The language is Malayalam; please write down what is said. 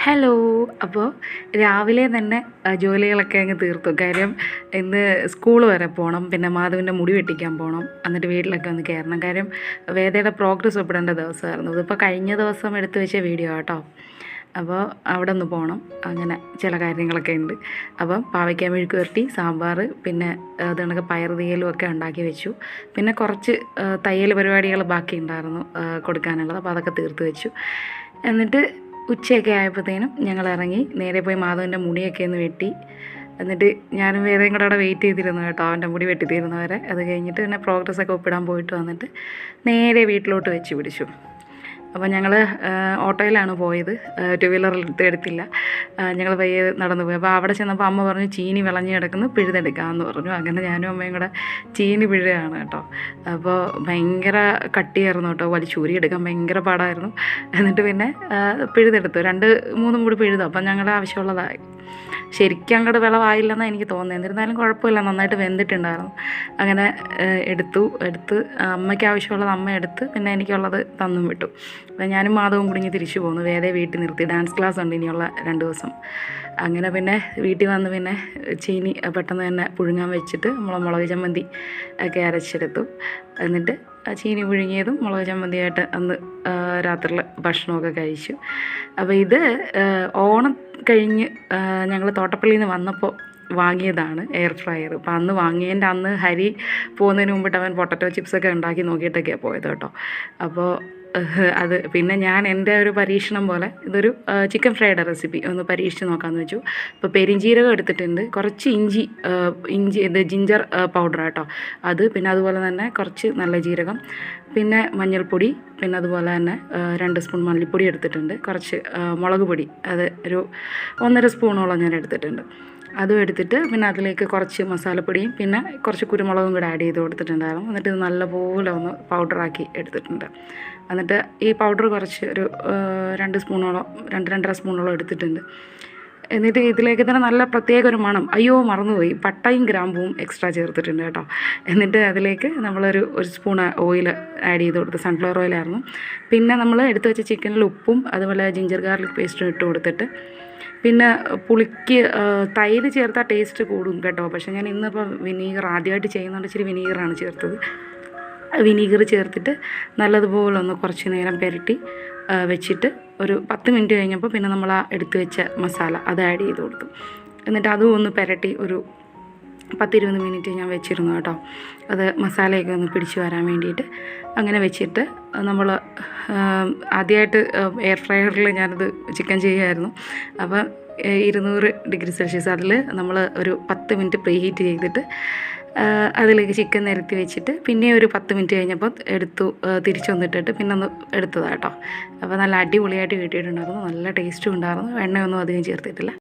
ഹലോ. അപ്പോൾ രാവിലെ തന്നെ ജോലികളൊക്കെ അങ്ങ് തീർത്തു. കാര്യം ഇന്ന് സ്കൂൾ വരെ പോകണം, പിന്നെ മാധവിൻ്റെ മുടി വെട്ടിക്കാൻ പോകണം, എന്നിട്ട് വീട്ടിലൊക്കെ ഒന്ന് കയറണം. കാര്യം വേദയുടെ പ്രോഗ്രസ് ഒപ്പിടേണ്ട ദിവസമായിരുന്നു. ഇതിപ്പോൾ കഴിഞ്ഞ ദിവസം എടുത്തു വെച്ച വീഡിയോ കേട്ടോ. അപ്പോൾ അവിടെ ഒന്ന് പോകണം, അങ്ങനെ ചില കാര്യങ്ങളൊക്കെ ഉണ്ട്. അപ്പം പാവയ്ക്ക മെഴുക്ക് പുരട്ടി, സാമ്പാർ, പിന്നെ അത് കണക്ക് പയർ തീയലും ഒക്കെ ഉണ്ടാക്കി വെച്ചു. പിന്നെ കുറച്ച് തയ്യൽ പരിപാടികൾ ബാക്കി ഉണ്ടായിരുന്നു കൊടുക്കാനുള്ളത്, അപ്പോൾ അതൊക്കെ തീർത്ത് വെച്ചു. എന്നിട്ട് ഉച്ചയൊക്കെ ആയപ്പോഴത്തേനും ഞങ്ങൾ ഇറങ്ങി നേരെ പോയി മാധവൻ്റെ മുടിയൊക്കെ ഒന്ന് വെട്ടി. എന്നിട്ട് ഞാനും വേദയും കൂടെ അവിടെ വെയിറ്റ് ചെയ്തിരുന്നു കേട്ടോ, അവൻ്റെ മുടി വെട്ടി തീരുന്നവരെ. അത് കഴിഞ്ഞിട്ട് പിന്നെ പ്രോഗ്രസ്സൊക്കെ ഒപ്പിടാൻ പോയിട്ട് വന്നിട്ട് നേരെ വീട്ടിലോട്ട് വെച്ച് പിടിച്ചു. അപ്പോൾ ഞങ്ങൾ ഓട്ടോയിലാണ് പോയത്, ടു വീലർ എടുത്തില്ല. ഞങ്ങൾ പയ്യെ നടന്നു പോയി. അപ്പോൾ അവിടെ ചെന്നപ്പോൾ അമ്മ പറഞ്ഞു ചീനി വിളഞ്ഞ് കിടക്കുന്നു, പിഴുതെടുക്കാമെന്ന് പറഞ്ഞു. അങ്ങനെ ഞാനും അമ്മയും കൂടെ ചീനി പിഴുകയാണ് കേട്ടോ. അപ്പോൾ ഭയങ്കര കട്ടിയായിരുന്നു കേട്ടോ, വലിച്ചൂരി എടുക്കാൻ ഭയങ്കര പാടായിരുന്നു. എന്നിട്ട് പിന്നെ പിഴുതെടുത്തു, 2-3 മുടി പിഴുതു. അപ്പം ഞങ്ങളുടെ ആവശ്യമുള്ളതായി. ശരിക്കും അങ്ങോട്ട് വിളവായില്ലെന്നാണ് എനിക്ക് തോന്നുന്നത്. എന്നിരുന്നാലും കുഴപ്പമില്ല, നന്നായിട്ട് വെന്തിട്ടുണ്ടായിരുന്നു. അങ്ങനെ എടുത്ത് അമ്മയ്ക്ക് ആവശ്യമുള്ളത് അമ്മ എടുത്ത്, പിന്നെ എനിക്കുള്ളത് തന്നും വിട്ടു. അപ്പം ഞാനും മാധവും കുടുങ്ങി തിരിച്ചു പോന്നു. വേദയെ വീട്ടിൽ നിർത്തി, ഡാൻസ് ക്ലാസ് ഉണ്ട് ഇനിയുള്ള 2 ദിവസം. അങ്ങനെ പിന്നെ വീട്ടിൽ വന്ന് പിന്നെ ചീനി പെട്ടെന്ന് തന്നെ പുഴുങ്ങാൻ വെച്ചിട്ട് മുളക് ചമ്മന്തി ഒക്കെ അരച്ചെടുത്തു. എന്നിട്ട് ചീനി പുഴുങ്ങിയതും മുളക് ചമ്മന്തിയായിട്ട് അന്ന് രാത്രിയിൽ ഭക്ഷണമൊക്കെ കഴിച്ചു. അപ്പോൾ ഇത് ഓണം കഴിഞ്ഞ് ഞങ്ങൾ തോട്ടപ്പള്ളിയിൽ നിന്ന് വന്നപ്പോൾ വാങ്ങിയതാണ് എയർ ഫ്രയർ. അപ്പോൾ അന്ന് വാങ്ങിയതിൻ്റെ അന്ന് ഹരി പോകുന്നതിന് മുമ്പിട്ട് അവൻ പൊട്ടറ്റോ ചിപ്സൊക്കെ ഉണ്ടാക്കി നോക്കിയിട്ടൊക്കെയാണ് പോയത് കേട്ടോ. അപ്പോൾ അത് പിന്നെ ഞാൻ എൻ്റെ ഒരു പരീക്ഷണം പോലെ ഇതൊരു ചിക്കൻ ഫ്രൈഡ് റെസിപ്പി ഒന്ന് പരീക്ഷിച്ച് നോക്കാമെന്ന് വെച്ചു. ഇപ്പോൾ പെരിഞ്ജീരകം എടുത്തിട്ടുണ്ട്, കുറച്ച് ഇഞ്ചി ഇത് ജിഞ്ചർ പൗഡർ കേട്ടോ അത്, പിന്നെ അതുപോലെ തന്നെ കുറച്ച് നല്ല ജീരകം, പിന്നെ മഞ്ഞൾപ്പൊടി, പിന്നെ അതുപോലെ തന്നെ 2 സ്പൂൺ മല്ലിപ്പൊടി എടുത്തിട്ടുണ്ട്, കുറച്ച് മുളക് പൊടി അത് ഒരു 1.5 സ്പൂണോളം ഞാൻ എടുത്തിട്ടുണ്ട്. അതും എടുത്തിട്ട് പിന്നെ അതിലേക്ക് കുറച്ച് മസാലപ്പൊടിയും പിന്നെ കുറച്ച് കുരുമുളകും കൂടെ ആഡ് ചെയ്ത് കൊടുത്തിട്ടുണ്ടായിരുന്നു. എന്നിട്ട് ഇത് നല്ലപോലെ ഒന്ന് പൗഡറാക്കി എടുത്തിട്ടുണ്ട്. എന്നിട്ട് ഈ പൗഡർ കുറച്ച് ഒരു 2 സ്പൂണോളം 2-2.5 സ്പൂണോളം എടുത്തിട്ടുണ്ട്. എന്നിട്ട് ഇതിലേക്ക് തന്നെ നല്ല പ്രത്യേക ഒരു മണം, അയ്യോ മറന്നുപോയി, പട്ടയും ഗ്രാമ്പൂവും എക്സ്ട്രാ ചേർത്തിട്ടുണ്ട് കേട്ടോ. എന്നിട്ട് അതിലേക്ക് നമ്മളൊരു 1 സ്പൂൺ ഓയിൽ ആഡ് ചെയ്ത് കൊടുത്ത്, സൺഫ്ലവർ ഓയിലായിരുന്നു. പിന്നെ നമ്മൾ എടുത്ത് വെച്ച ചിക്കനിൽ ഉപ്പും അതുപോലെ ജിഞ്ചർ ഗാർലിക് പേസ്റ്റും ഇട്ട് കൊടുത്തിട്ട്, പിന്നെ പുളിക്ക് തൈര് ചേർത്താൽ ടേസ്റ്റ് കൂടും കേട്ടോ. പക്ഷേ ഞാൻ ഇന്നിപ്പോൾ വിനീഗർ ആദ്യമായിട്ട് ചെയ്യുന്നതുകൊണ്ട് ഇച്ചിരി വിനീഗറാണ് ചേർത്തത്. വിനീഗർ ചേർത്തിട്ട് നല്ലതുപോലെ ഒന്ന് കുറച്ച് നേരം പുരട്ടി വെച്ചിട്ട് ഒരു 10 മിനിറ്റ് കഴിഞ്ഞപ്പോൾ പിന്നെ നമ്മൾ ആ എടുത്ത് വെച്ച മസാല അത് ആഡ് ചെയ്ത് കൊടുത്തു. എന്നിട്ട് അതും ഒന്ന് പുരട്ടി ഒരു 10-20 മിനിറ്റ് ഞാൻ വെച്ചിരുന്നു കേട്ടോ, അത് മസാലയൊക്കെ ഒന്ന് പിടിച്ച് വരാൻ വേണ്ടിയിട്ട്. അങ്ങനെ വെച്ചിട്ട് നമ്മൾ ആദ്യമായിട്ട് എയർ ഫ്രയറിൽ ഞാനത് ചിക്കൻ ചെയ്യുമായിരുന്നു. അപ്പോൾ 200 ഡിഗ്രി സെൽഷ്യസ് അതിൽ നമ്മൾ ഒരു 10 മിനിറ്റ് പ്രീ ഹീറ്റ് ചെയ്തിട്ട് അതിലേക്ക് ചിക്കൻ നിരത്തി വെച്ചിട്ട് പിന്നെ ഒരു 10 മിനിറ്റ് കഴിഞ്ഞപ്പോൾ തിരിച്ചു വന്നിട്ടിട്ട് പിന്നെ ഒന്ന് എടുത്തതാണ് കേട്ടോ. അപ്പോൾ നല്ല അടിപൊളിയായിട്ട് കിട്ടിയിട്ടുണ്ടായിരുന്നു, നല്ല ടേസ്റ്റും ഉണ്ടായിരുന്നു. എണ്ണയൊന്നും അധികം ചേർത്തിട്ടില്ല.